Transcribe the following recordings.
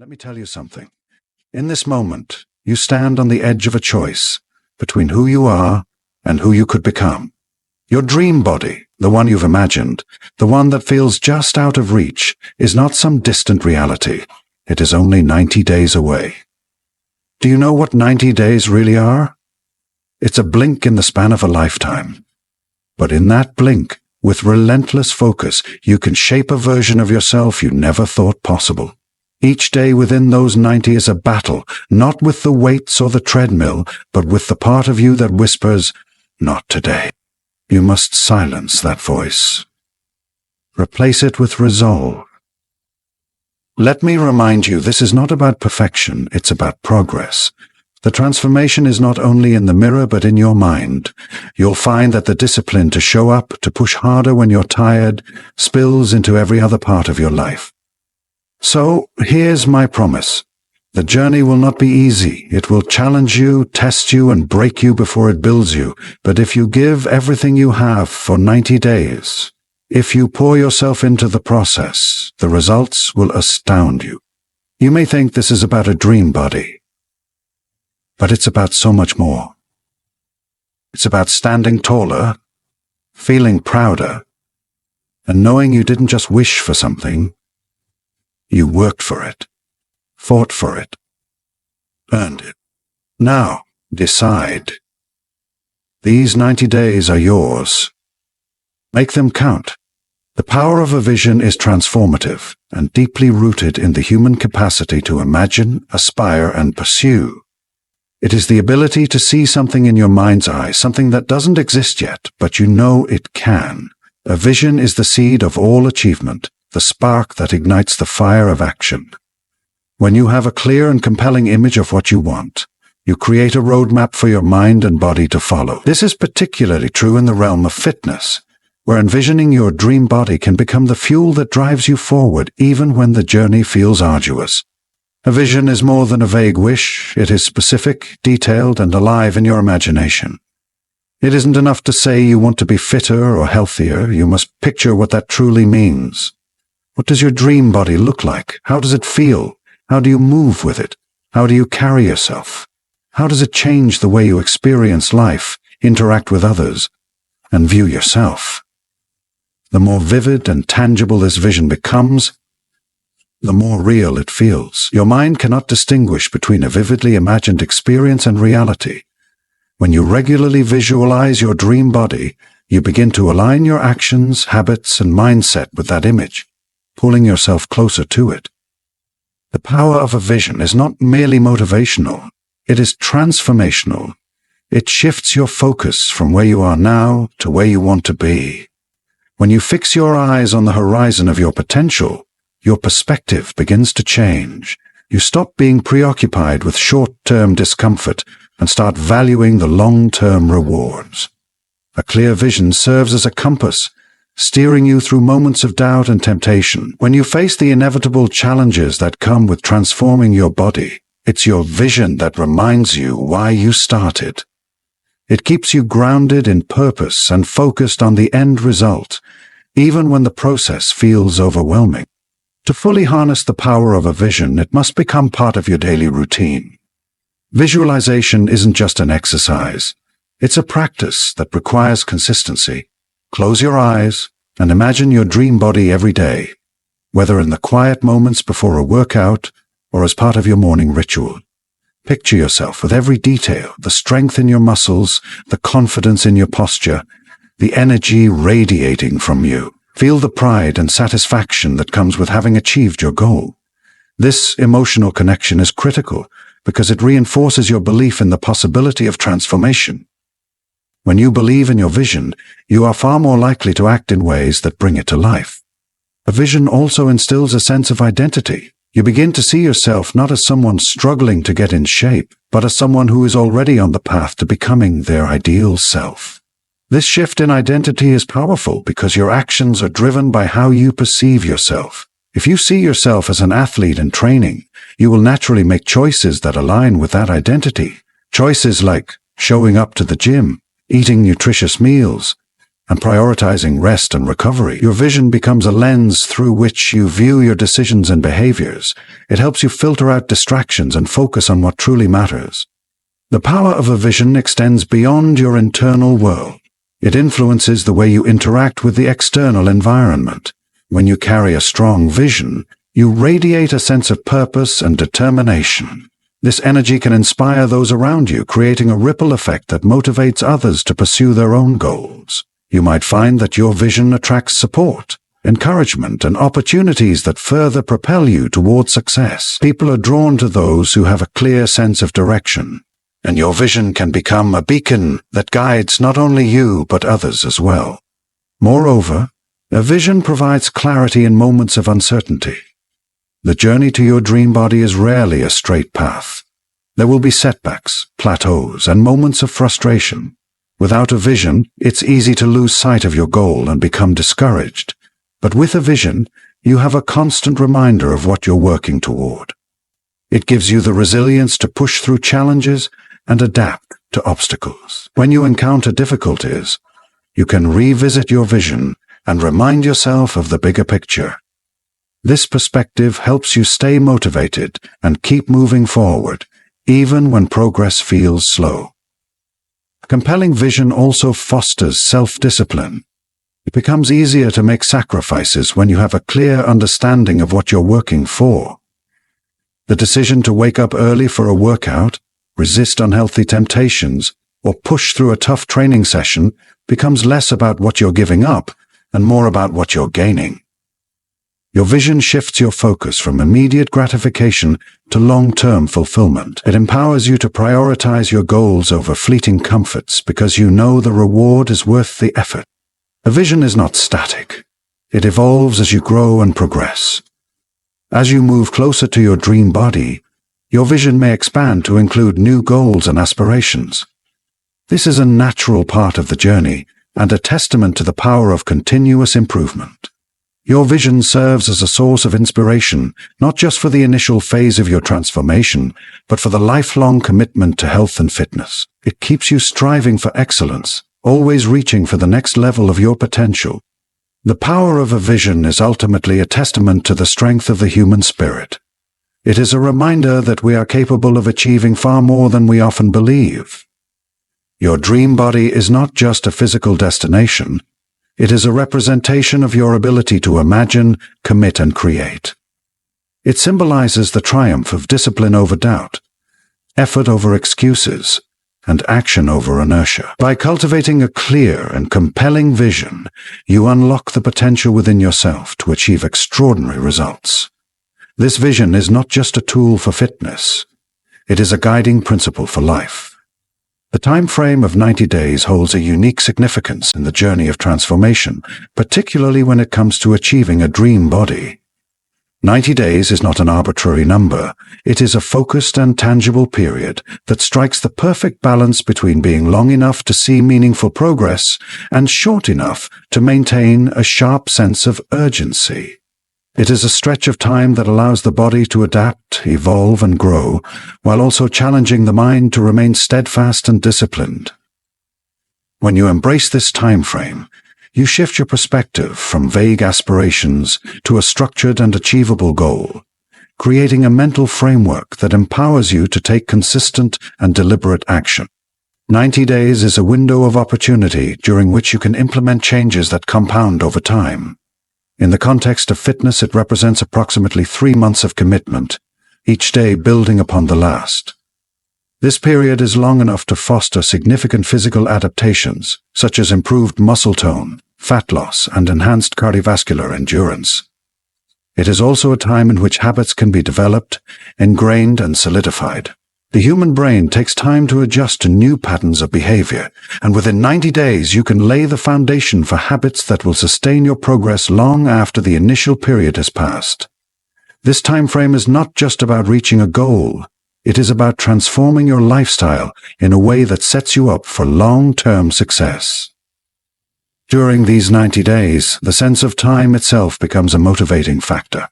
Let me tell you something. In this moment, you stand on the edge of a choice between who you are and who you could become. Your dream body, the one you've imagined, the one that feels just out of reach, is not some distant reality. It is only 90 days away. Do you know what 90 days really are? It's a blink in the span of a lifetime. But in that blink, with relentless focus, you can shape a version of yourself you never thought possible. Each day within those 90 is a battle, not with the weights or the treadmill, but with the part of you that whispers, "Not today." You must silence that voice. Replace it with resolve. Let me remind you, this is not about perfection, it's about progress. The transformation is not only in the mirror but in your mind. You'll find that the discipline to show up, to push harder when you're tired, spills into every other part of your life. So, here's my promise. The journey will not be easy. It will challenge you, test you, and break you before it builds you. But if you give everything you have for 90 days, if you pour yourself into the process, the results will astound you. You may think this is about a dream body, but it's about so much more. It's about standing taller, feeling prouder, and knowing you didn't just wish for something. You worked for it, fought for it, earned it. Now, decide. These 90 days are yours. Make them count. The power of a vision is transformative and deeply rooted in the human capacity to imagine, aspire, and pursue. It is the ability to see something in your mind's eye, something that doesn't exist yet, but you know it can. A vision is the seed of all achievement, the spark that ignites the fire of action. When you have a clear and compelling image of what you want, you create a roadmap for your mind and body to follow. This is particularly true in the realm of fitness, where envisioning your dream body can become the fuel that drives you forward even when the journey feels arduous. A vision is more than a vague wish. It is specific, detailed, and alive in your imagination. It isn't enough to say you want to be fitter or healthier. You must picture what that truly means. What does your dream body look like? How does it feel? How do you move with it? How do you carry yourself? How does it change the way you experience life, interact with others, and view yourself? The more vivid and tangible this vision becomes, the more real it feels. Your mind cannot distinguish between a vividly imagined experience and reality. When you regularly visualize your dream body, you begin to align your actions, habits, and mindset with that image, pulling yourself closer to it. The power of a vision is not merely motivational, it is transformational. It shifts your focus from where you are now to where you want to be. When you fix your eyes on the horizon of your potential, your perspective begins to change. You stop being preoccupied with short-term discomfort and start valuing the long-term rewards. A clear vision serves as a compass, steering you through moments of doubt and temptation. When you face the inevitable challenges that come with transforming your body, it's your vision that reminds you why you started. It keeps you grounded in purpose and focused on the end result, even when the process feels overwhelming. To fully harness the power of a vision, it must become part of your daily routine. Visualization isn't just an exercise. It's a practice that requires consistency. Close your eyes and imagine your dream body every day, whether in the quiet moments before a workout or as part of your morning ritual. Picture yourself with every detail, the strength in your muscles, the confidence in your posture, the energy radiating from you. Feel the pride and satisfaction that comes with having achieved your goal. This emotional connection is critical because it reinforces your belief in the possibility of transformation. When you believe in your vision, you are far more likely to act in ways that bring it to life. A vision also instills a sense of identity. You begin to see yourself not as someone struggling to get in shape, but as someone who is already on the path to becoming their ideal self. This shift in identity is powerful because your actions are driven by how you perceive yourself. If you see yourself as an athlete in training, you will naturally make choices that align with that identity. Choices like showing up to the gym, eating nutritious meals, and prioritizing rest and recovery. Your vision becomes a lens through which you view your decisions and behaviors. It helps you filter out distractions and focus on what truly matters. The power of a vision extends beyond your internal world. It influences the way you interact with the external environment. When you carry a strong vision, you radiate a sense of purpose and determination. This energy can inspire those around you, creating a ripple effect that motivates others to pursue their own goals. You might find that your vision attracts support, encouragement, and opportunities that further propel you towards success. People are drawn to those who have a clear sense of direction, and your vision can become a beacon that guides not only you but others as well. Moreover, a vision provides clarity in moments of uncertainty. The journey to your dream body is rarely a straight path. There will be setbacks, plateaus, and moments of frustration. Without a vision, it's easy to lose sight of your goal and become discouraged. But with a vision, you have a constant reminder of what you're working toward. It gives you the resilience to push through challenges and adapt to obstacles. When you encounter difficulties, you can revisit your vision and remind yourself of the bigger picture. This perspective helps you stay motivated and keep moving forward, even when progress feels slow. A compelling vision also fosters self-discipline. It becomes easier to make sacrifices when you have a clear understanding of what you're working for. The decision to wake up early for a workout, resist unhealthy temptations, or push through a tough training session becomes less about what you're giving up and more about what you're gaining. Your vision shifts your focus from immediate gratification to long-term fulfillment. It empowers you to prioritize your goals over fleeting comforts because you know the reward is worth the effort. A vision is not static. It evolves as you grow and progress. As you move closer to your dream body, your vision may expand to include new goals and aspirations. This is a natural part of the journey and a testament to the power of continuous improvement. Your vision serves as a source of inspiration, not just for the initial phase of your transformation, but for the lifelong commitment to health and fitness. It keeps you striving for excellence, always reaching for the next level of your potential. The power of a vision is ultimately a testament to the strength of the human spirit. It is a reminder that we are capable of achieving far more than we often believe. Your dream body is not just a physical destination. It is a representation of your ability to imagine, commit, and create. It symbolizes the triumph of discipline over doubt, effort over excuses, and action over inertia. By cultivating a clear and compelling vision, you unlock the potential within yourself to achieve extraordinary results. This vision is not just a tool for fitness. It is a guiding principle for life. The time frame of 90 days holds a unique significance in the journey of transformation, particularly when it comes to achieving a dream body. 90 days is not an arbitrary number. It is a focused and tangible period that strikes the perfect balance between being long enough to see meaningful progress and short enough to maintain a sharp sense of urgency. It is a stretch of time that allows the body to adapt, evolve, and grow, while also challenging the mind to remain steadfast and disciplined. When you embrace this time frame, you shift your perspective from vague aspirations to a structured and achievable goal, creating a mental framework that empowers you to take consistent and deliberate action. 90 days is a window of opportunity during which you can implement changes that compound over time. In the context of fitness, it represents approximately 3 months of commitment, each day building upon the last. This period is long enough to foster significant physical adaptations, such as improved muscle tone, fat loss, and enhanced cardiovascular endurance. It is also a time in which habits can be developed, ingrained, and solidified. The human brain takes time to adjust to new patterns of behavior, and within 90 days you can lay the foundation for habits that will sustain your progress long after the initial period has passed. This time frame is not just about reaching a goal. It is about transforming your lifestyle in a way that sets you up for long-term success. During these 90 days, the sense of time itself becomes a motivating factor.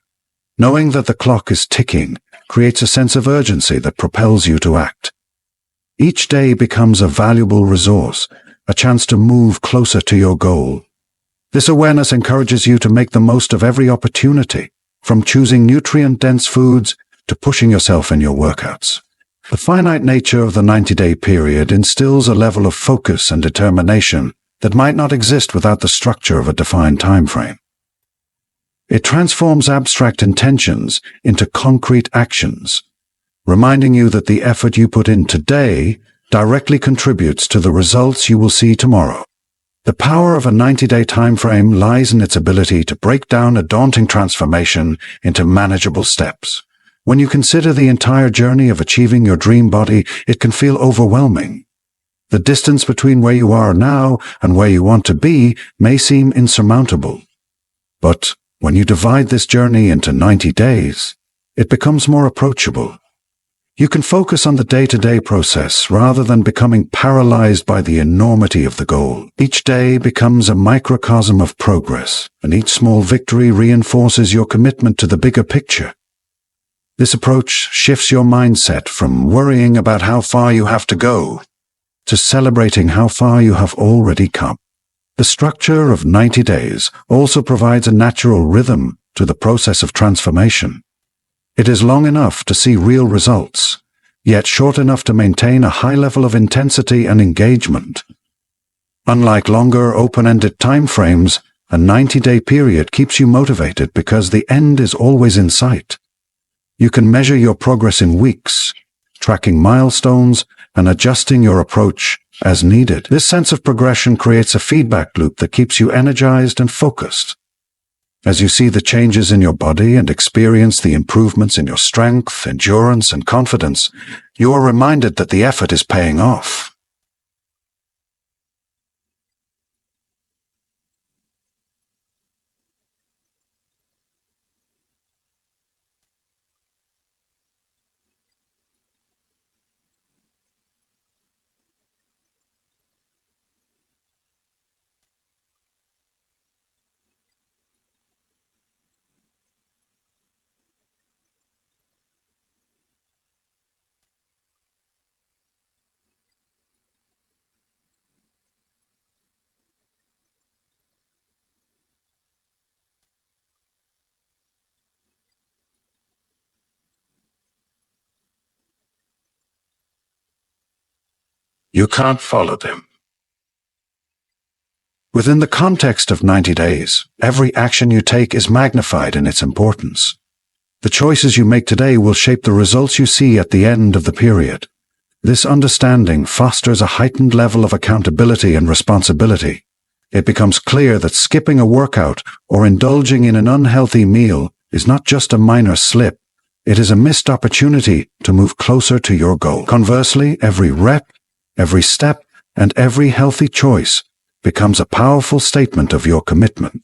Knowing that the clock is ticking creates a sense of urgency that propels you to act. Each day becomes a valuable resource, a chance to move closer to your goal. This awareness encourages you to make the most of every opportunity, from choosing nutrient-dense foods to pushing yourself in your workouts. The finite nature of the 90-day period instills a level of focus and determination that might not exist without the structure of a defined time frame. It transforms abstract intentions into concrete actions, reminding you that the effort you put in today directly contributes to the results you will see tomorrow. The power of a 90-day time frame lies in its ability to break down a daunting transformation into manageable steps. When you consider the entire journey of achieving your dream body, it can feel overwhelming. The distance between where you are now and where you want to be may seem insurmountable. But when you divide this journey into 90 days, it becomes more approachable. You can focus on the day-to-day process rather than becoming paralyzed by the enormity of the goal. Each day becomes a microcosm of progress, and each small victory reinforces your commitment to the bigger picture. This approach shifts your mindset from worrying about how far you have to go to celebrating how far you have already come. The structure of 90 days also provides a natural rhythm to the process of transformation. It is long enough to see real results, yet short enough to maintain a high level of intensity and engagement. Unlike longer, open-ended time frames, a 90-day period keeps you motivated because the end is always in sight. You can measure your progress in weeks, tracking milestones and adjusting your approach as needed. This sense of progression creates a feedback loop that keeps you energized and focused. As you see the changes in your body and experience the improvements in your strength, endurance, and confidence, you are reminded that the effort is paying off. You can't follow them. Within the context of 90 days, every action you take is magnified in its importance. The choices you make today will shape the results you see at the end of the period. This understanding fosters a heightened level of accountability and responsibility. It becomes clear that skipping a workout or indulging in an unhealthy meal is not just a minor slip. It is a missed opportunity to move closer to your goal. Conversely, every rep, every step, and every healthy choice becomes a powerful statement of your commitment.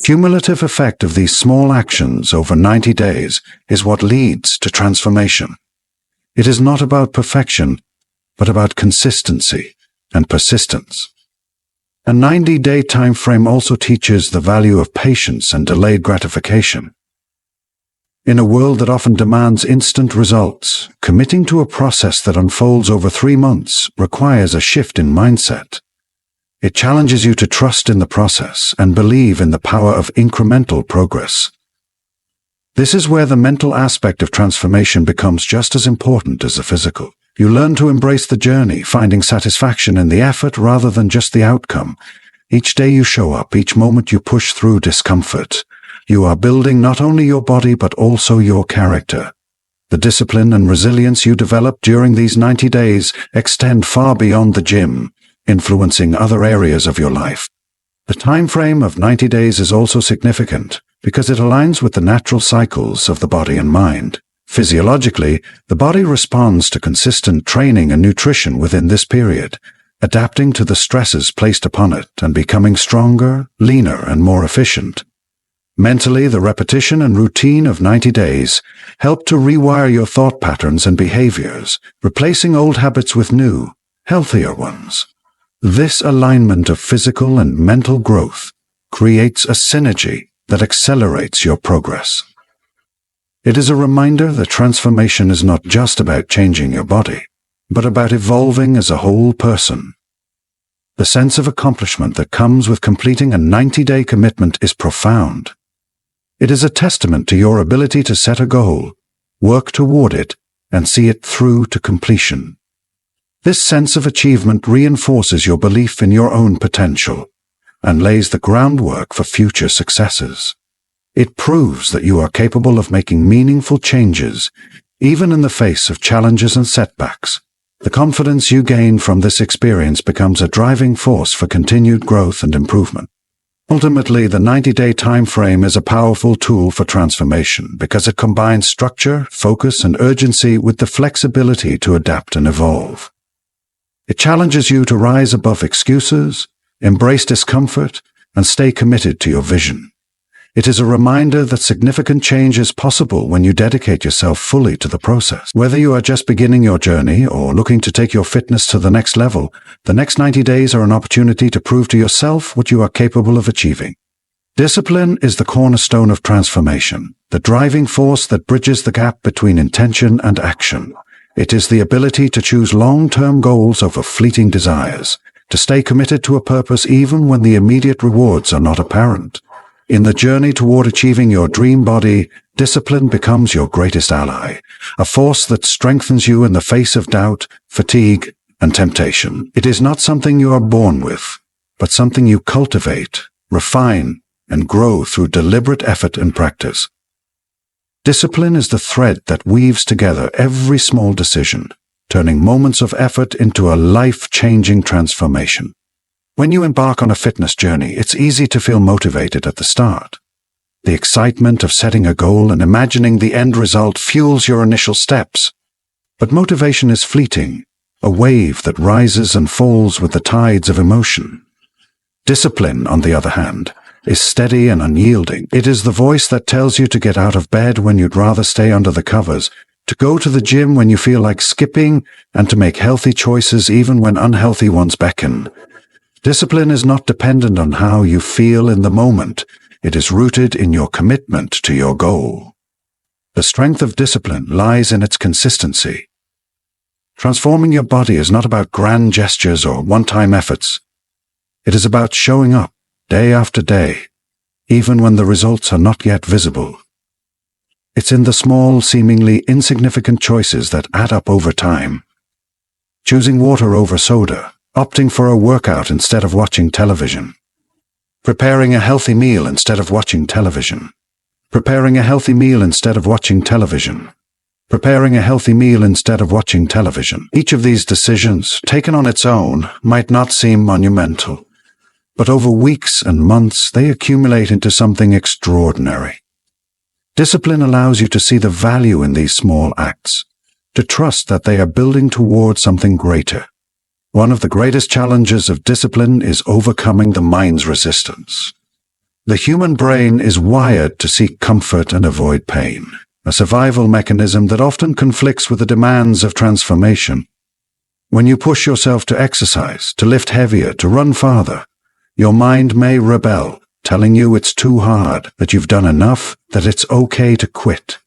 Cumulative effect of these small actions over 90 days is what leads to transformation. It is not about perfection, but about consistency and persistence. A 90-day time frame also teaches the value of patience and delayed gratification. In a world that often demands instant results, committing to a process that unfolds over 3 months requires a shift in mindset. It challenges you to trust in the process and believe in the power of incremental progress. This is where the mental aspect of transformation becomes just as important as the physical. You learn to embrace the journey, finding satisfaction in the effort rather than just the outcome. Each day you show up, each moment you push through discomfort, you are building not only your body but also your character. The discipline and resilience you develop during these 90 days extend far beyond the gym, influencing other areas of your life. The time frame of 90 days is also significant because it aligns with the natural cycles of the body and mind. Physiologically, the body responds to consistent training and nutrition within this period, adapting to the stresses placed upon it and becoming stronger, leaner, and more efficient. Mentally, the repetition and routine of 90 days help to rewire your thought patterns and behaviors, replacing old habits with new, healthier ones. This alignment of physical and mental growth creates a synergy that accelerates your progress. It is a reminder that transformation is not just about changing your body, but about evolving as a whole person. The sense of accomplishment that comes with completing a 90-day commitment is profound. It is a testament to your ability to set a goal, work toward it, and see it through to completion. This sense of achievement reinforces your belief in your own potential and lays the groundwork for future successes. It proves that you are capable of making meaningful changes, even in the face of challenges and setbacks. The confidence you gain from this experience becomes a driving force for continued growth and improvement. Ultimately, the 90-day time frame is a powerful tool for transformation because it combines structure, focus, and urgency with the flexibility to adapt and evolve. It challenges you to rise above excuses, embrace discomfort, and stay committed to your vision. It is a reminder that significant change is possible when you dedicate yourself fully to the process. Whether you are just beginning your journey or looking to take your fitness to the next level, the next 90 days are an opportunity to prove to yourself what you are capable of achieving. Discipline is the cornerstone of transformation, the driving force that bridges the gap between intention and action. It is the ability to choose long-term goals over fleeting desires, to stay committed to a purpose even when the immediate rewards are not apparent. In the journey toward achieving your dream body, discipline becomes your greatest ally, a force that strengthens you in the face of doubt, fatigue, and temptation. It is not something you are born with, but something you cultivate, refine, and grow through deliberate effort and practice. Discipline is the thread that weaves together every small decision, turning moments of effort into a life-changing transformation. When you embark on a fitness journey, it's easy to feel motivated at the start. The excitement of setting a goal and imagining the end result fuels your initial steps. But motivation is fleeting, a wave that rises and falls with the tides of emotion. Discipline, on the other hand, is steady and unyielding. It is the voice that tells you to get out of bed when you'd rather stay under the covers, to go to the gym when you feel like skipping, and to make healthy choices even when unhealthy ones beckon. Discipline is not dependent on how you feel in the moment. It is rooted in your commitment to your goal. The strength of discipline lies in its consistency. Transforming your body is not about grand gestures or one-time efforts. It is about showing up day after day, even when the results are not yet visible. It's in the small, seemingly insignificant choices that add up over time. Choosing water over soda, opting for a workout instead of watching television, preparing a healthy meal instead of watching television, preparing a healthy meal instead of watching television, preparing a healthy meal instead of watching television. Each of these decisions, taken on its own, might not seem monumental, but over weeks and months they accumulate into something extraordinary. Discipline allows you to see the value in these small acts, to trust that they are building towards something greater. One of the greatest challenges of discipline is overcoming the mind's resistance. The human brain is wired to seek comfort and avoid pain, a survival mechanism that often conflicts with the demands of transformation. When you push yourself to exercise, to lift heavier, to run farther, your mind may rebel, telling you it's too hard, that you've done enough, that it's okay to quit.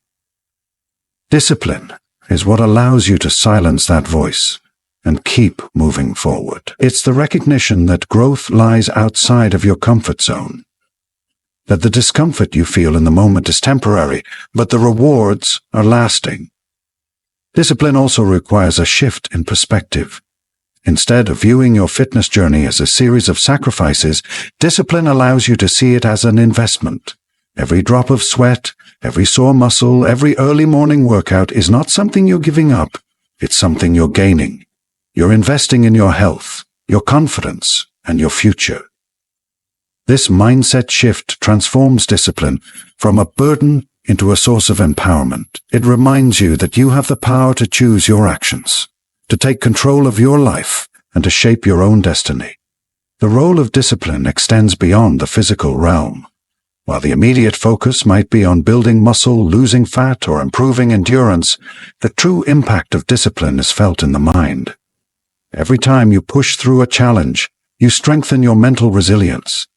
Discipline is what allows you to silence that voice and keep moving forward. It's the recognition that growth lies outside of your comfort zone, that the discomfort you feel in the moment is temporary, but the rewards are lasting. Discipline also requires a shift in perspective. Instead of viewing your fitness journey as a series of sacrifices, discipline allows you to see it as an investment. Every drop of sweat, every sore muscle, every early morning workout is not something you're giving up. It's something you're gaining. You're investing in your health, your confidence, and your future. This mindset shift transforms discipline from a burden into a source of empowerment. It reminds you that you have the power to choose your actions, to take control of your life, and to shape your own destiny. The role of discipline extends beyond the physical realm. While the immediate focus might be on building muscle, losing fat, or improving endurance, the true impact of discipline is felt in the mind. Every time you push through a challenge, you strengthen your mental resilience.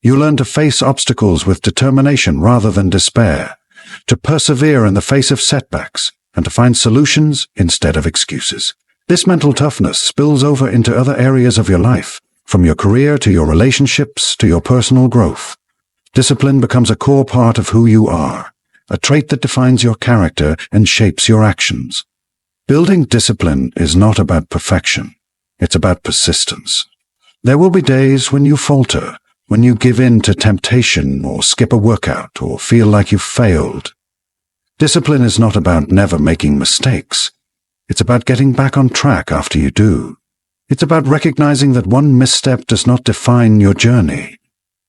You learn to face obstacles with determination rather than despair, to persevere in the face of setbacks, and to find solutions instead of excuses. This mental toughness spills over into other areas of your life. From your career to your relationships to your personal growth, discipline becomes a core part of who you are, a trait that defines your character and shapes your actions. Building discipline is not about perfection. It's about persistence. There will be days when you falter, when you give in to temptation or skip a workout or feel like you've failed. Discipline is not about never making mistakes. It's about getting back on track after you do. It's about recognizing that one misstep does not define your journey,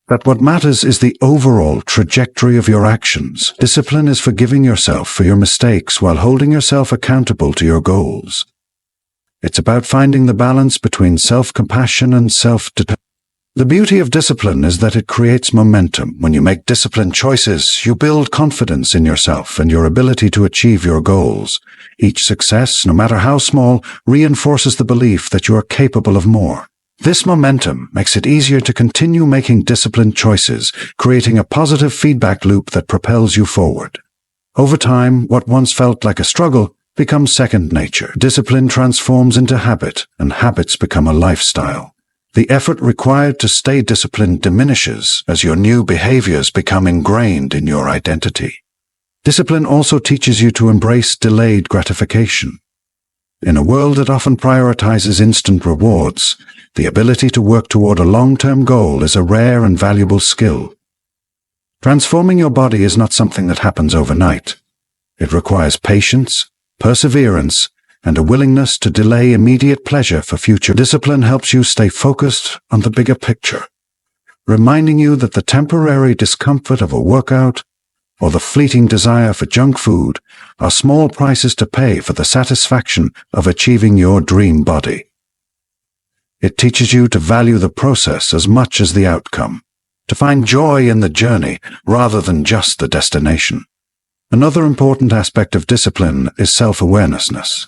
that what matters is the overall trajectory of your actions. Discipline is forgiving yourself for your mistakes while holding yourself accountable to your goals. It's about finding the balance between self-compassion and self-determination. The beauty of discipline is that it creates momentum. When you make disciplined choices, you build confidence in yourself and your ability to achieve your goals. Each success, no matter how small, reinforces the belief that you are capable of more. This momentum makes it easier to continue making disciplined choices, creating a positive feedback loop that propels you forward. Over time, what once felt like a struggle becomes second nature. Discipline transforms into habit, and habits become a lifestyle. The effort required to stay disciplined diminishes as your new behaviors become ingrained in your identity. Discipline also teaches you to embrace delayed gratification. In a world that often prioritizes instant rewards, the ability to work toward a long-term goal is a rare and valuable skill. Transforming your body is not something that happens overnight. It requires patience, perseverance, and a willingness to delay immediate pleasure for future. Discipline helps you stay focused on the bigger picture, reminding you that the temporary discomfort of a workout or the fleeting desire for junk food are small prices to pay for the satisfaction of achieving your dream body. It teaches you to value the process as much as the outcome, to find joy in the journey rather than just the destination. Another important aspect of discipline is self-awareness.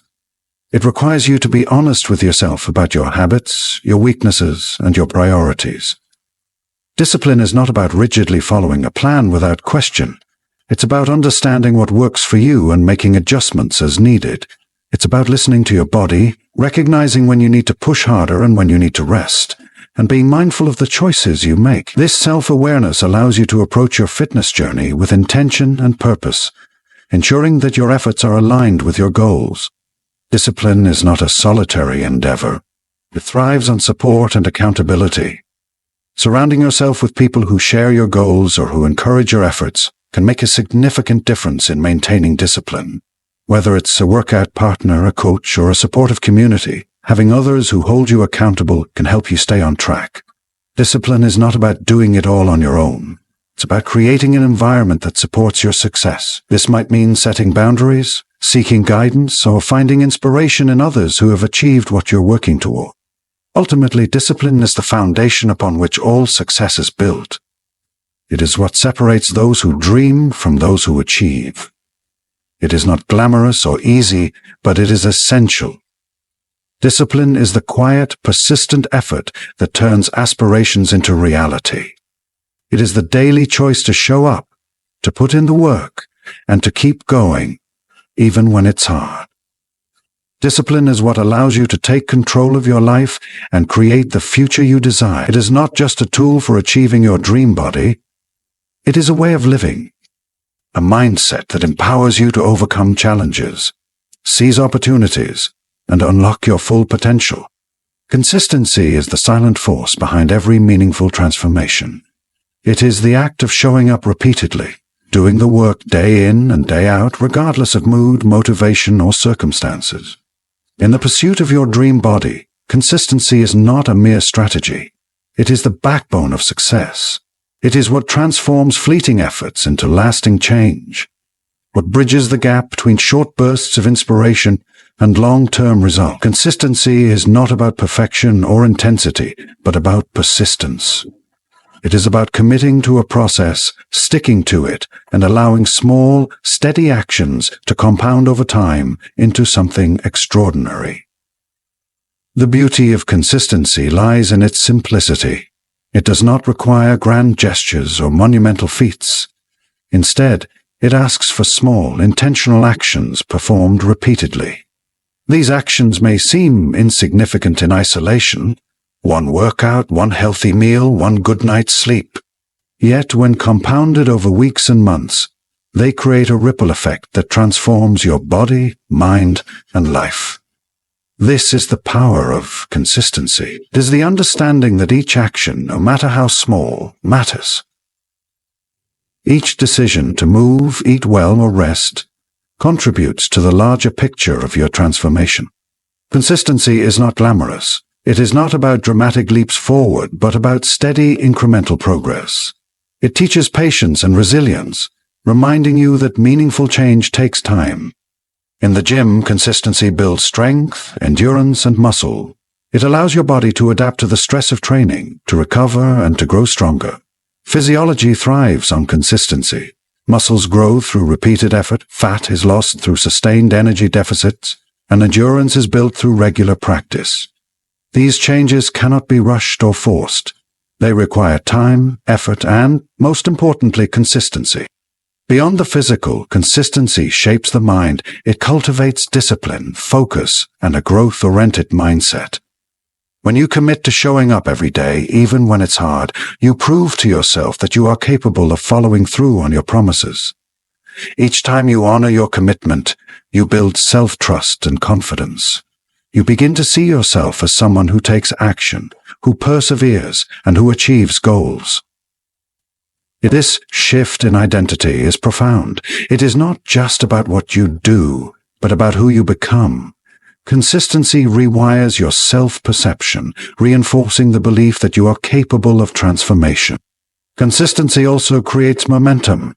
It requires you to be honest with yourself about your habits, your weaknesses, and your priorities. Discipline is not about rigidly following a plan without question. It's about understanding what works for you and making adjustments as needed. It's about listening to your body, recognizing when you need to push harder and when you need to rest, and being mindful of the choices you make. This self-awareness allows you to approach your fitness journey with intention and purpose, ensuring that your efforts are aligned with your goals. Discipline is not a solitary endeavor. It thrives on support and accountability. Surrounding yourself with people who share your goals or who encourage your efforts can make a significant difference in maintaining discipline. Whether it's a workout partner, a coach, or a supportive community, having others who hold you accountable can help you stay on track. Discipline is not about doing it all on your own. It's about creating an environment that supports your success. This might mean setting boundaries, seeking guidance, or finding inspiration in others who have achieved what you're working toward. Ultimately, discipline is the foundation upon which all success is built. It is what separates those who dream from those who achieve. It is not glamorous or easy, but it is essential. Discipline is the quiet, persistent effort that turns aspirations into reality. It is the daily choice to show up, to put in the work, and to keep going, even when it's hard. Discipline is what allows you to take control of your life and create the future you desire. It is not just a tool for achieving your dream body. It is a way of living, a mindset that empowers you to overcome challenges, seize opportunities, and unlock your full potential. Consistency is the silent force behind every meaningful transformation. It is the act of showing up repeatedly, doing the work day in and day out, regardless of mood, motivation, or circumstances. In the pursuit of your dream body, consistency is not a mere strategy. It is the backbone of success. It is what transforms fleeting efforts into lasting change, what bridges the gap between short bursts of inspiration and long-term results. Consistency is not about perfection or intensity, but about persistence. It is about committing to a process, sticking to it, and allowing small, steady actions to compound over time into something extraordinary. The beauty of consistency lies in its simplicity. It does not require grand gestures or monumental feats. Instead, it asks for small, intentional actions performed repeatedly. These actions may seem insignificant in isolation, One workout, one healthy meal, one good night's sleep. Yet when compounded over weeks and months, they create a ripple effect that transforms your body, mind, and life. This is the power of consistency. It is the understanding that each action, no matter how small, matters. Each decision to move, eat well, or rest contributes to the larger picture of your transformation. Consistency is not glamorous. It is not about dramatic leaps forward, but about steady, incremental progress. It teaches patience and resilience, reminding you that meaningful change takes time. In the gym, consistency builds strength, endurance, and muscle. It allows your body to adapt to the stress of training, to recover, and to grow stronger. Physiology thrives on consistency. Muscles grow through repeated effort, fat is lost through sustained energy deficits, and endurance is built through regular practice. These changes cannot be rushed or forced. They require time, effort, and, most importantly, consistency. Beyond the physical, consistency shapes the mind. It cultivates discipline, focus, and a growth-oriented mindset. When you commit to showing up every day, even when it's hard, you prove to yourself that you are capable of following through on your promises. Each time you honor your commitment, you build self-trust and confidence. You begin to see yourself as someone who takes action, who perseveres, and who achieves goals. This shift in identity is profound. It is not just about what you do, but about who you become. Consistency rewires your self-perception, reinforcing the belief that you are capable of transformation. Consistency also creates momentum.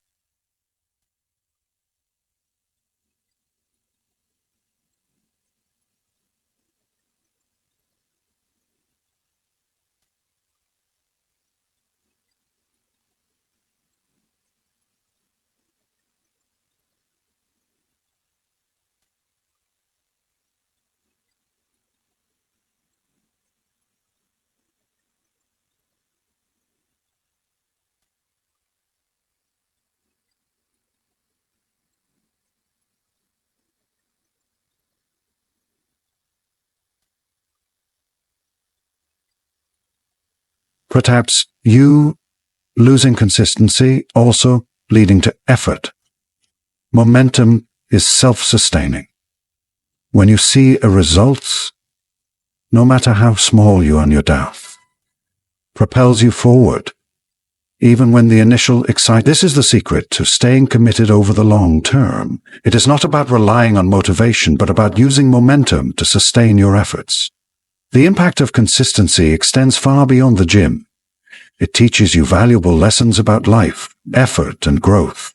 Perhaps you losing consistency also leading to effort. Momentum is self-sustaining. When you see a result, no matter how small you are in your doubt, propels you forward, even when the initial excitement. This is the secret to staying committed over the long term. It is not about relying on motivation, but about using momentum to sustain your efforts. The impact of consistency extends far beyond the gym. It teaches you valuable lessons about life, effort, and growth.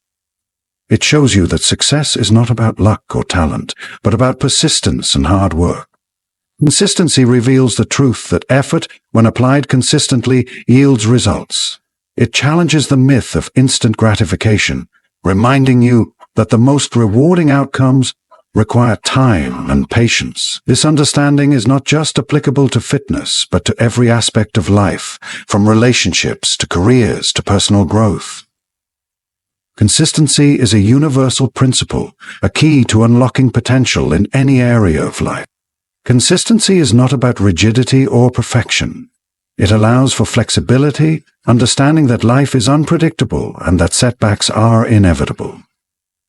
It shows you that success is not about luck or talent, but about persistence and hard work. Consistency reveals the truth that effort, when applied consistently, yields results. It challenges the myth of instant gratification, reminding you that the most rewarding outcomes require time and patience. This understanding is not just applicable to fitness, but to every aspect of life, from relationships to careers to personal growth. Consistency is a universal principle, a key to unlocking potential in any area of life. Consistency is not about rigidity or perfection. It allows for flexibility, understanding that life is unpredictable and that setbacks are inevitable.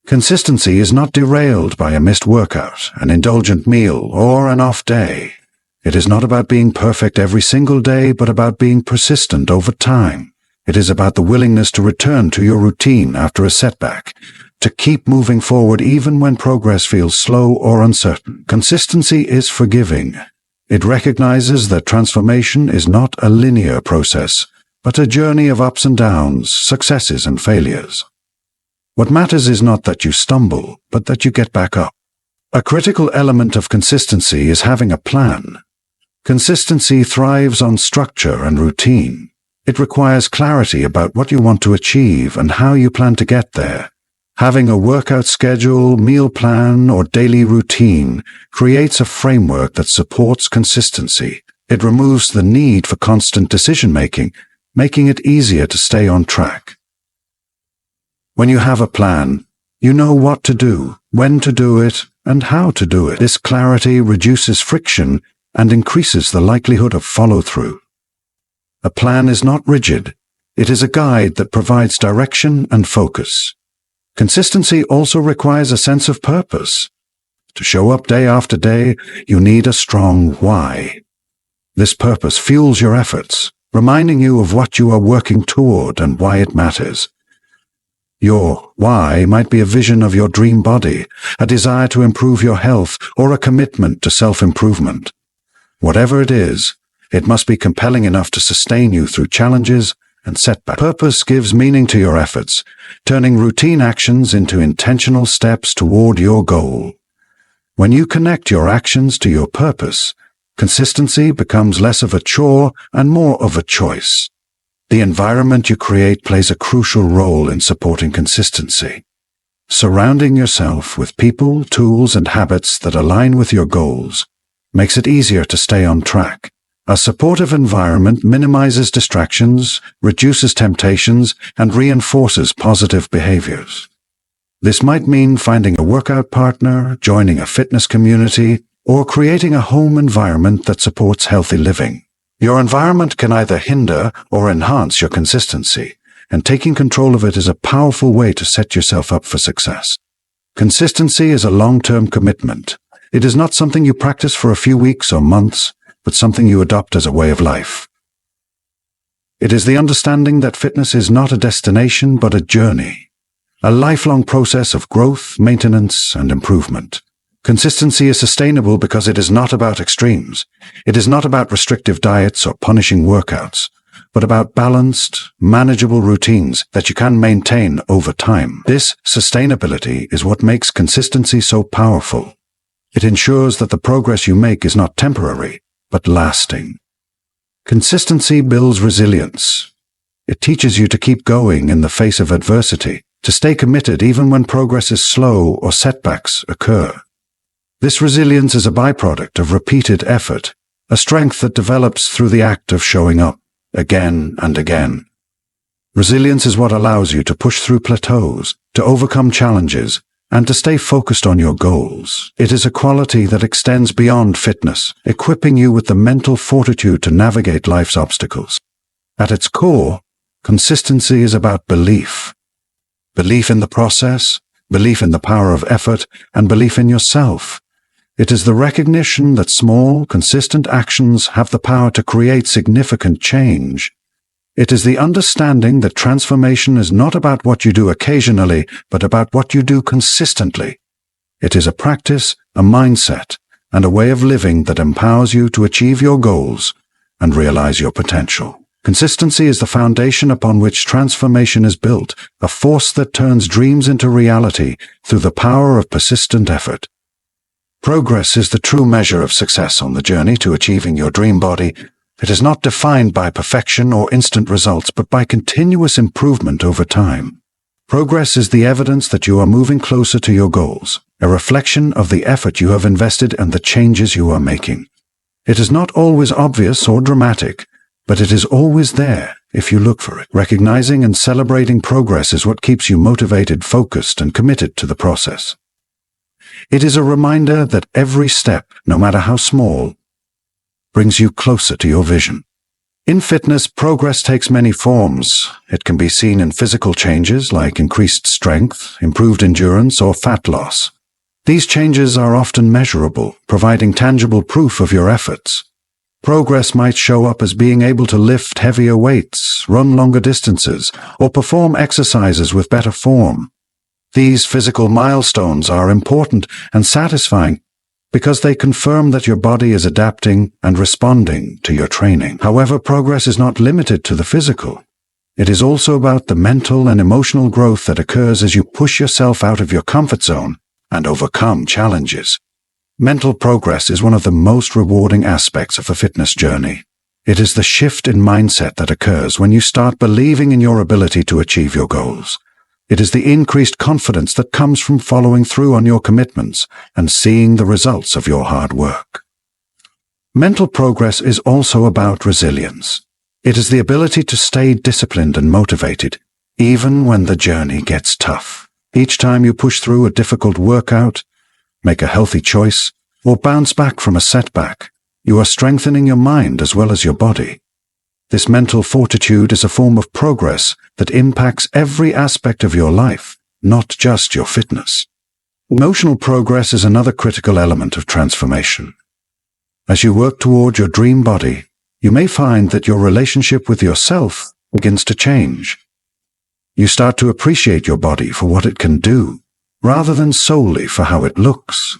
Consistency is not derailed by a missed workout, an indulgent meal, or an off day. It is not about being perfect every single day, but about being persistent over time. It is about the willingness to return to your routine after a setback, to keep moving forward even when progress feels slow or uncertain. Consistency is forgiving. It recognizes that transformation is not a linear process, but a journey of ups and downs, successes and failures. What matters is not that you stumble, but that you get back up. A critical element of consistency is having a plan. Consistency thrives on structure and routine. It requires clarity about what you want to achieve and how you plan to get there. Having a workout schedule, meal plan, or daily routine creates a framework that supports consistency. It removes the need for constant decision-making, making it easier to stay on track. When you have a plan, you know what to do, when to do it, and how to do it. This clarity reduces friction and increases the likelihood of follow-through. A plan is not rigid. It is a guide that provides direction and focus. Consistency also requires a sense of purpose. To show up day after day, you need a strong why. This purpose fuels your efforts, reminding you of what you are working toward and why it matters. Your why might be a vision of your dream body, a desire to improve your health, or a commitment to self-improvement. Whatever it is, it must be compelling enough to sustain you through challenges and setbacks. Purpose gives meaning to your efforts, turning routine actions into intentional steps toward your goal. When you connect your actions to your purpose, consistency becomes less of a chore and more of a choice. The environment you create plays a crucial role in supporting consistency. Surrounding yourself with people, tools, and habits that align with your goals makes it easier to stay on track. A supportive environment minimizes distractions, reduces temptations, and reinforces positive behaviors. This might mean finding a workout partner, joining a fitness community, or creating a home environment that supports healthy living. Your environment can either hinder or enhance your consistency, and taking control of it is a powerful way to set yourself up for success. Consistency is a long-term commitment. It is not something you practice for a few weeks or months, but something you adopt as a way of life. It is the understanding that fitness is not a destination but a journey, a lifelong process of growth, maintenance, and improvement. Consistency is sustainable because it is not about extremes. It is not about restrictive diets or punishing workouts, but about balanced, manageable routines that you can maintain over time. This sustainability is what makes consistency so powerful. It ensures that the progress you make is not temporary, but lasting. Consistency builds resilience. It teaches you to keep going in the face of adversity, to stay committed even when progress is slow or setbacks occur. This resilience is a byproduct of repeated effort, a strength that develops through the act of showing up, again and again. Resilience is what allows you to push through plateaus, to overcome challenges, and to stay focused on your goals. It is a quality that extends beyond fitness, equipping you with the mental fortitude to navigate life's obstacles. At its core, consistency is about belief. Belief in the process, belief in the power of effort, and belief in yourself. It is the recognition that small, consistent actions have the power to create significant change. It is the understanding that transformation is not about what you do occasionally, but about what you do consistently. It is a practice, a mindset, and a way of living that empowers you to achieve your goals and realize your potential. Consistency is the foundation upon which transformation is built, a force that turns dreams into reality through the power of persistent effort. Progress is the true measure of success on the journey to achieving your dream body. It is not defined by perfection or instant results, but by continuous improvement over time. Progress is the evidence that you are moving closer to your goals, a reflection of the effort you have invested and the changes you are making. It is not always obvious or dramatic, but it is always there if you look for it. Recognizing and celebrating progress is what keeps you motivated, focused, and committed to the process. It is a reminder that every step, no matter how small, brings you closer to your vision. In fitness, progress takes many forms. It can be seen in physical changes like increased strength, improved endurance, or fat loss. These changes are often measurable, providing tangible proof of your efforts. Progress might show up as being able to lift heavier weights, run longer distances, or perform exercises with better form. These physical milestones are important and satisfying because they confirm that your body is adapting and responding to your training. However, progress is not limited to the physical. It is also about the mental and emotional growth that occurs as you push yourself out of your comfort zone and overcome challenges. Mental progress is one of the most rewarding aspects of the fitness journey. It is the shift in mindset that occurs when you start believing in your ability to achieve your goals. It is the increased confidence that comes from following through on your commitments and seeing the results of your hard work. Mental progress is also about resilience. It is the ability to stay disciplined and motivated, even when the journey gets tough. Each time you push through a difficult workout, make a healthy choice, or bounce back from a setback, you are strengthening your mind as well as your body. This mental fortitude is a form of progress that impacts every aspect of your life, not just your fitness. Emotional progress is another critical element of transformation. As you work toward your dream body, you may find that your relationship with yourself begins to change. You start to appreciate your body for what it can do, rather than solely for how it looks.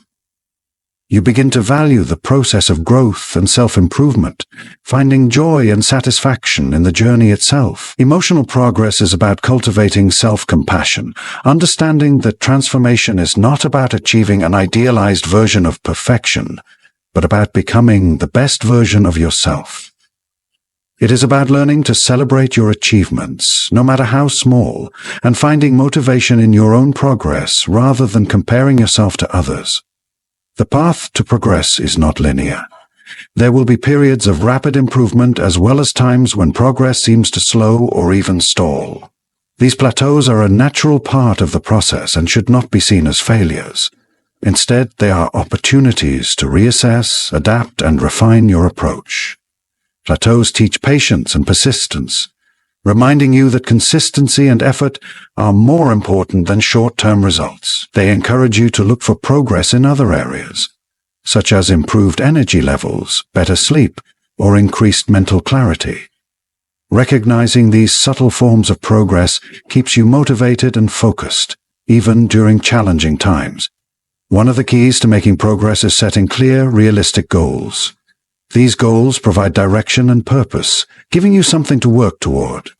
You begin to value the process of growth and self-improvement, finding joy and satisfaction in the journey itself. Emotional progress is about cultivating self-compassion, understanding that transformation is not about achieving an idealized version of perfection, but about becoming the best version of yourself. It is about learning to celebrate your achievements, no matter how small, and finding motivation in your own progress rather than comparing yourself to others. The path to progress is not linear. There will be periods of rapid improvement as well as times when progress seems to slow or even stall. These plateaus are a natural part of the process and should not be seen as failures. Instead, they are opportunities to reassess, adapt, and refine your approach. Plateaus teach patience and persistence, reminding you that consistency and effort are more important than short-term results. They encourage you to look for progress in other areas, such as improved energy levels, better sleep, or increased mental clarity. Recognizing these subtle forms of progress keeps you motivated and focused, even during challenging times. One of the keys to making progress is setting clear, realistic goals. These goals provide direction and purpose, giving you something to work toward.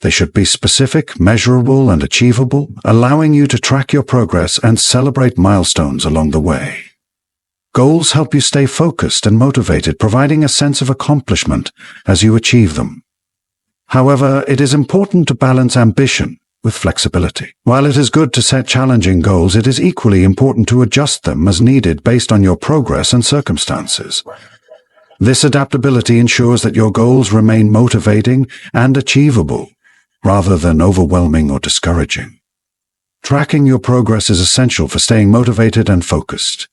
They should be specific, measurable, and achievable, allowing you to track your progress and celebrate milestones along the way. Goals help you stay focused and motivated, providing a sense of accomplishment as you achieve them. However, it is important to balance ambition with flexibility. While it is good to set challenging goals, it is equally important to adjust them as needed based on your progress and circumstances. This adaptability ensures that your goals remain motivating and achievable, rather than overwhelming or discouraging. Tracking your progress is essential for staying motivated and focused.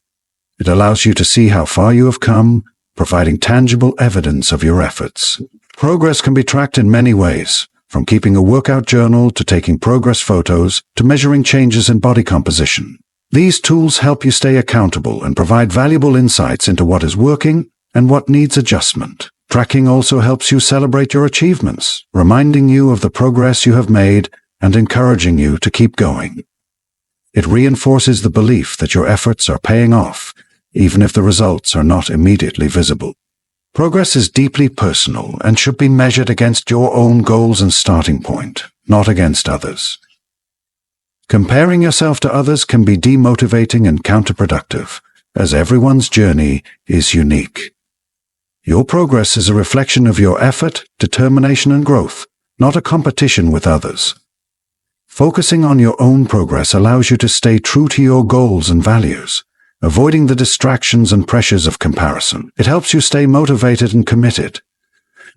It allows you to see how far you have come, providing tangible evidence of your efforts. Progress can be tracked in many ways, from keeping a workout journal to taking progress photos to measuring changes in body composition. These tools help you stay accountable and provide valuable insights into what is working and what needs adjustment. Tracking also helps you celebrate your achievements, reminding you of the progress you have made and encouraging you to keep going. It reinforces the belief that your efforts are paying off, even if the results are not immediately visible. Progress is deeply personal and should be measured against your own goals and starting point, not against others. Comparing yourself to others can be demotivating and counterproductive, as everyone's journey is unique. Your progress is a reflection of your effort, determination, and growth, not a competition with others. Focusing on your own progress allows you to stay true to your goals and values, avoiding the distractions and pressures of comparison. It helps you stay motivated and committed,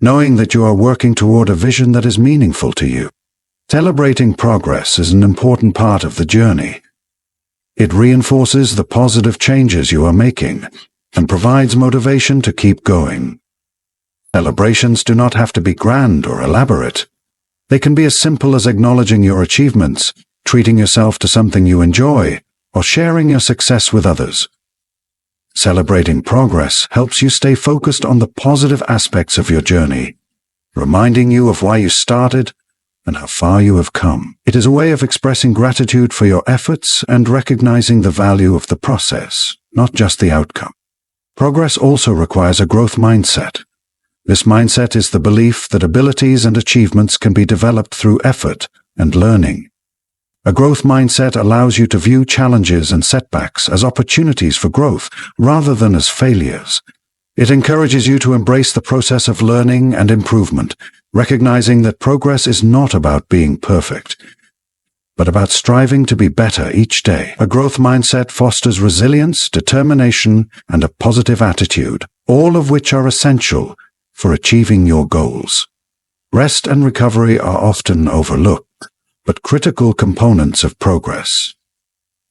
knowing that you are working toward a vision that is meaningful to you. Celebrating progress is an important part of the journey. It reinforces the positive changes you are making and provides motivation to keep going. Celebrations do not have to be grand or elaborate. They can be as simple as acknowledging your achievements, treating yourself to something you enjoy, or sharing your success with others. Celebrating progress helps you stay focused on the positive aspects of your journey, reminding you of why you started and how far you have come. It is a way of expressing gratitude for your efforts and recognizing the value of the process, not just the outcome. Progress also requires a growth mindset. This mindset is the belief that abilities and achievements can be developed through effort and learning. A growth mindset allows you to view challenges and setbacks as opportunities for growth rather than as failures. It encourages you to embrace the process of learning and improvement, recognizing that progress is not about being perfect, but about striving to be better each day. A growth mindset fosters resilience, determination, and a positive attitude, all of which are essential for achieving your goals. Rest and recovery are often overlooked, but critical components of progress.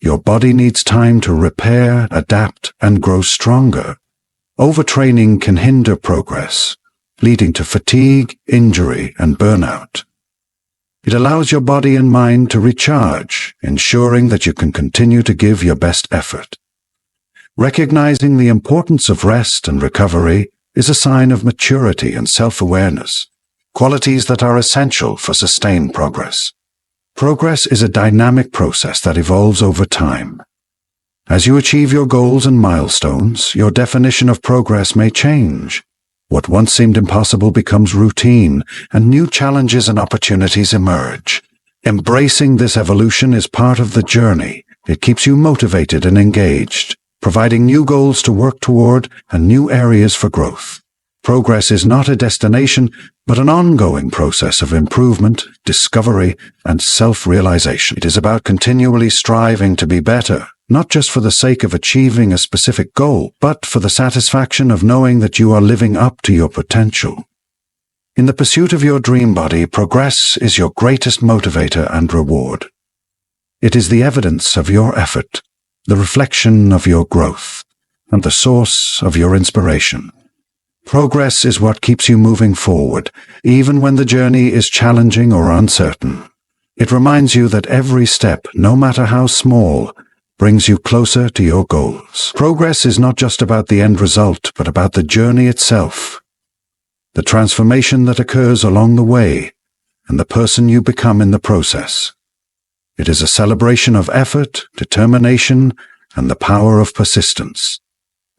Your body needs time to repair, adapt, and grow stronger. Overtraining can hinder progress, leading to fatigue, injury, and burnout. It allows your body and mind to recharge, ensuring that you can continue to give your best effort. Recognizing the importance of rest and recovery is a sign of maturity and self-awareness, qualities that are essential for sustained progress. Progress is a dynamic process that evolves over time. As you achieve your goals and milestones, your definition of progress may change. What once seemed impossible becomes routine, and new challenges and opportunities emerge. Embracing this evolution is part of the journey. It keeps you motivated and engaged, providing new goals to work toward and new areas for growth. Progress is not a destination, but an ongoing process of improvement, discovery, and self-realization. It is about continually striving to be better, not just for the sake of achieving a specific goal, but for the satisfaction of knowing that you are living up to your potential. In the pursuit of your dream body, progress is your greatest motivator and reward. It is the evidence of your effort, the reflection of your growth, and the source of your inspiration. Progress is what keeps you moving forward, even when the journey is challenging or uncertain. It reminds you that every step, no matter how small, brings you closer to your goals. Progress is not just about the end result, but about the journey itself, the transformation that occurs along the way, and the person you become in the process. It is a celebration of effort, determination, and the power of persistence.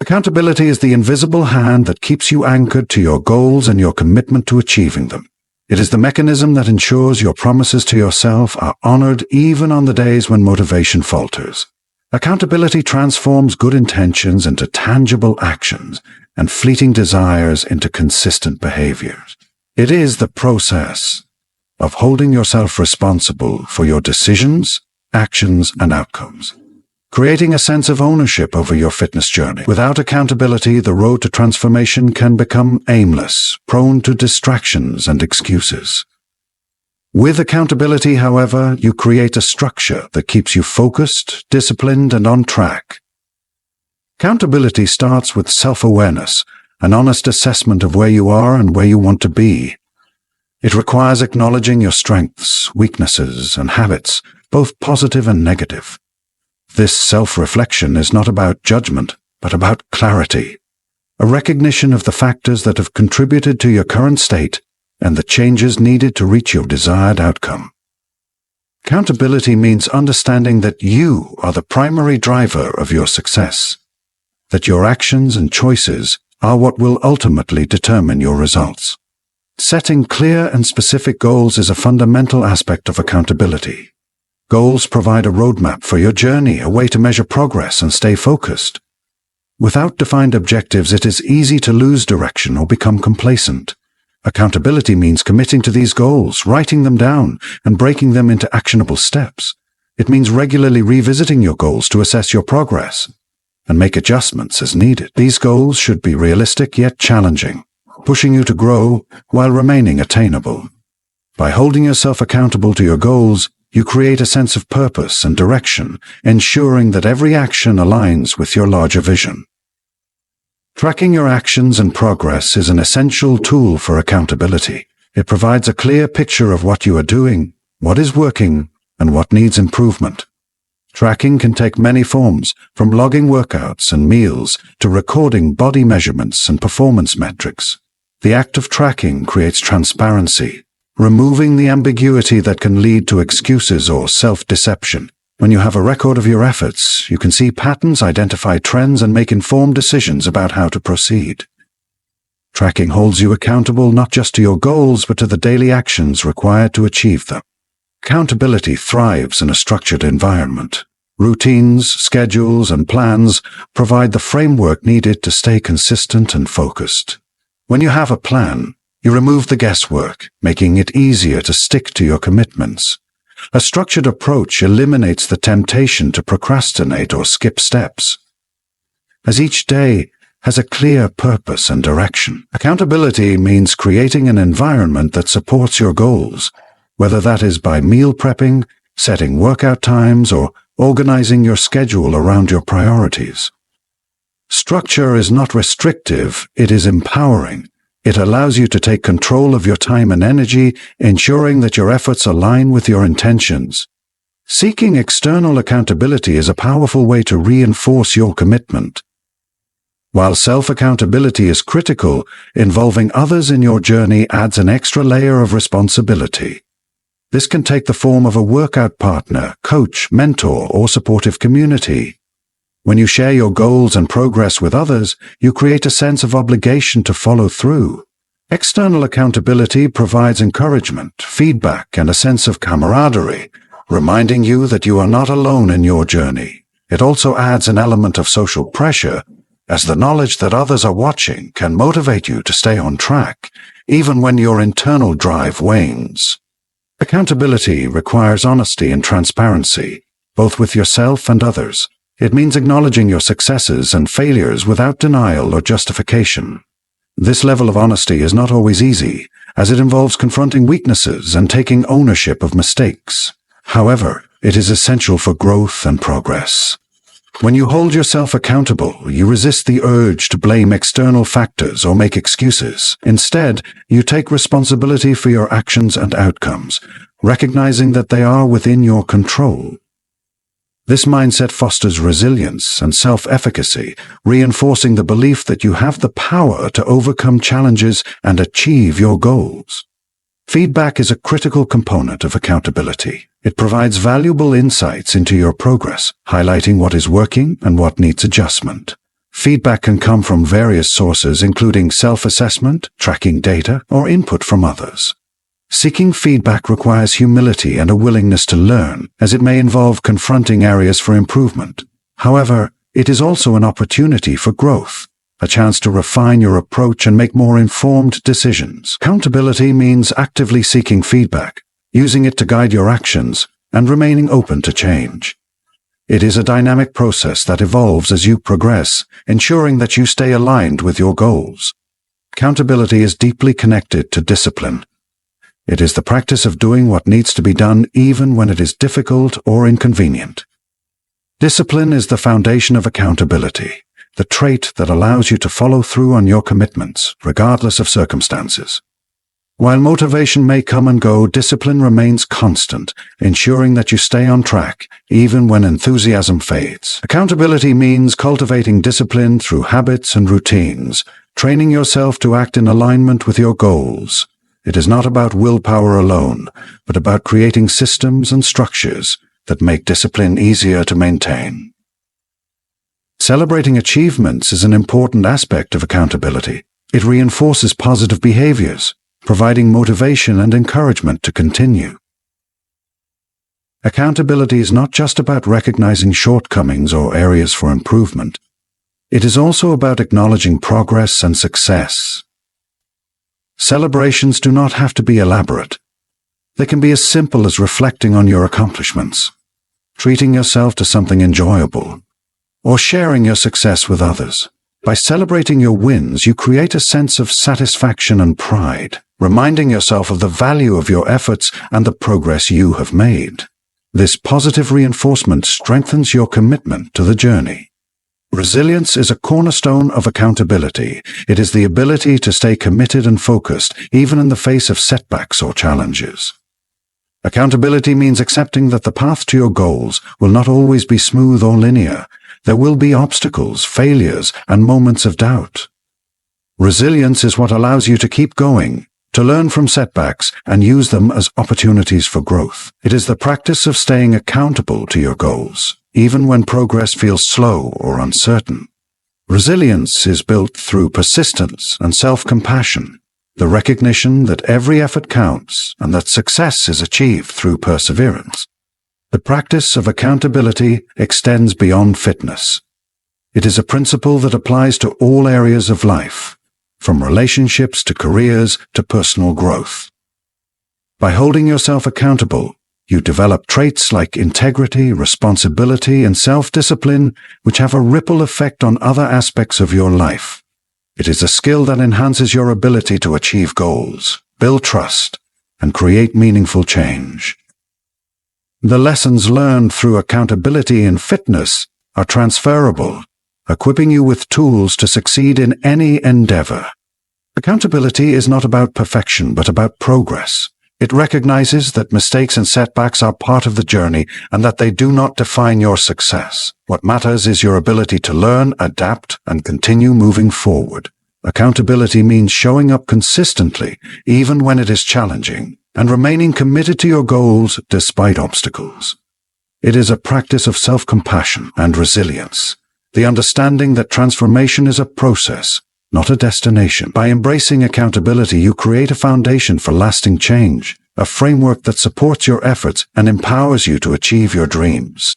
Accountability is the invisible hand that keeps you anchored to your goals and your commitment to achieving them. It is the mechanism that ensures your promises to yourself are honored even on the days when motivation falters. Accountability transforms good intentions into tangible actions and fleeting desires into consistent behaviors. It is the process of holding yourself responsible for your decisions, actions, and outcomes, creating a sense of ownership over your fitness journey. Without accountability, the road to transformation can become aimless, prone to distractions and excuses. With accountability, however, you create a structure that keeps you focused, disciplined, and on track. Accountability starts with self-awareness, an honest assessment of where you are and where you want to be. It requires acknowledging your strengths, weaknesses, and habits, both positive and negative. This self-reflection is not about judgment, but about clarity, a recognition of the factors that have contributed to your current state and the changes needed to reach your desired outcome. Accountability means understanding that you are the primary driver of your success, that your actions and choices are what will ultimately determine your results. Setting clear and specific goals is a fundamental aspect of accountability. Goals provide a roadmap for your journey, a way to measure progress and stay focused. Without defined objectives, it is easy to lose direction or become complacent. Accountability means committing to these goals, writing them down, and breaking them into actionable steps. It means regularly revisiting your goals to assess your progress and make adjustments as needed. These goals should be realistic yet challenging, pushing you to grow while remaining attainable. By holding yourself accountable to your goals, you create a sense of purpose and direction, ensuring that every action aligns with your larger vision. Tracking your actions and progress is an essential tool for accountability. It provides a clear picture of what you are doing, what is working, and what needs improvement. Tracking can take many forms, from logging workouts and meals to recording body measurements and performance metrics. The act of tracking creates transparency, removing the ambiguity that can lead to excuses or self-deception. When you have a record of your efforts, you can see patterns, identify trends, and make informed decisions about how to proceed. Tracking holds you accountable not just to your goals, but to the daily actions required to achieve them. Accountability thrives in a structured environment. Routines, schedules, and plans provide the framework needed to stay consistent and focused. When you have a plan, you remove the guesswork, making it easier to stick to your commitments. A structured approach eliminates the temptation to procrastinate or skip steps, as each day has a clear purpose and direction. Accountability means creating an environment that supports your goals, whether that is by meal prepping, setting workout times, or organizing your schedule around your priorities. Structure is not restrictive, it is empowering. It allows you to take control of your time and energy, ensuring that your efforts align with your intentions. Seeking external accountability is a powerful way to reinforce your commitment. While self-accountability is critical, involving others in your journey adds an extra layer of responsibility. This can take the form of a workout partner, coach, mentor, or supportive community. When you share your goals and progress with others, you create a sense of obligation to follow through. External accountability provides encouragement, feedback, and a sense of camaraderie, reminding you that you are not alone in your journey. It also adds an element of social pressure, as the knowledge that others are watching can motivate you to stay on track, even when your internal drive wanes. Accountability requires honesty and transparency, both with yourself and others. It means acknowledging your successes and failures without denial or justification. This level of honesty is not always easy, as it involves confronting weaknesses and taking ownership of mistakes. However, it is essential for growth and progress. When you hold yourself accountable, you resist the urge to blame external factors or make excuses. Instead, you take responsibility for your actions and outcomes, recognizing that they are within your control. This mindset fosters resilience and self-efficacy, reinforcing the belief that you have the power to overcome challenges and achieve your goals. Feedback is a critical component of accountability. It provides valuable insights into your progress, highlighting what is working and what needs adjustment. Feedback can come from various sources, including self-assessment, tracking data, or input from others. Seeking feedback requires humility and a willingness to learn, as it may involve confronting areas for improvement. However, it is also an opportunity for growth, a chance to refine your approach and make more informed decisions. Accountability means actively seeking feedback, using it to guide your actions, and remaining open to change. It is a dynamic process that evolves as you progress, ensuring that you stay aligned with your goals. Accountability is deeply connected to discipline. It is the practice of doing what needs to be done even when it is difficult or inconvenient. Discipline is the foundation of accountability, the trait that allows you to follow through on your commitments, regardless of circumstances. While motivation may come and go, discipline remains constant, ensuring that you stay on track, even when enthusiasm fades. Accountability means cultivating discipline through habits and routines, training yourself to act in alignment with your goals. It is not about willpower alone, but about creating systems and structures that make discipline easier to maintain. Celebrating achievements is an important aspect of accountability. It reinforces positive behaviors, providing motivation and encouragement to continue. Accountability is not just about recognizing shortcomings or areas for improvement. It is also about acknowledging progress and success. Celebrations do not have to be elaborate. They can be as simple as reflecting on your accomplishments, treating yourself to something enjoyable, or sharing your success with others. By celebrating your wins, you create a sense of satisfaction and pride, reminding yourself of the value of your efforts and the progress you have made. This positive reinforcement strengthens your commitment to the journey. Resilience is a cornerstone of accountability. It is the ability to stay committed and focused, even in the face of setbacks or challenges. Accountability means accepting that the path to your goals will not always be smooth or linear. There will be obstacles, failures, and moments of doubt. Resilience is what allows you to keep going, to learn from setbacks, and use them as opportunities for growth. It is the practice of staying accountable to your goals, even when progress feels slow or uncertain. Resilience is built through persistence and self-compassion, the recognition that every effort counts and that success is achieved through perseverance. The practice of accountability extends beyond fitness. It is a principle that applies to all areas of life, from relationships to careers to personal growth. By holding yourself accountable, you develop traits like integrity, responsibility, and self-discipline, which have a ripple effect on other aspects of your life. It is a skill that enhances your ability to achieve goals, build trust, and create meaningful change. The lessons learned through accountability in fitness are transferable equipping you with tools to succeed in any endeavor. Accountability is not about perfection, but about progress. It recognizes that mistakes and setbacks are part of the journey and that they do not define your success. What matters is your ability to learn, adapt, and continue moving forward. Accountability means showing up consistently, even when it is challenging, and remaining committed to your goals despite obstacles. It is a practice of self-compassion and resilience, the understanding that transformation is a process, not a destination. By embracing accountability, you create a foundation for lasting change, a framework that supports your efforts and empowers you to achieve your dreams.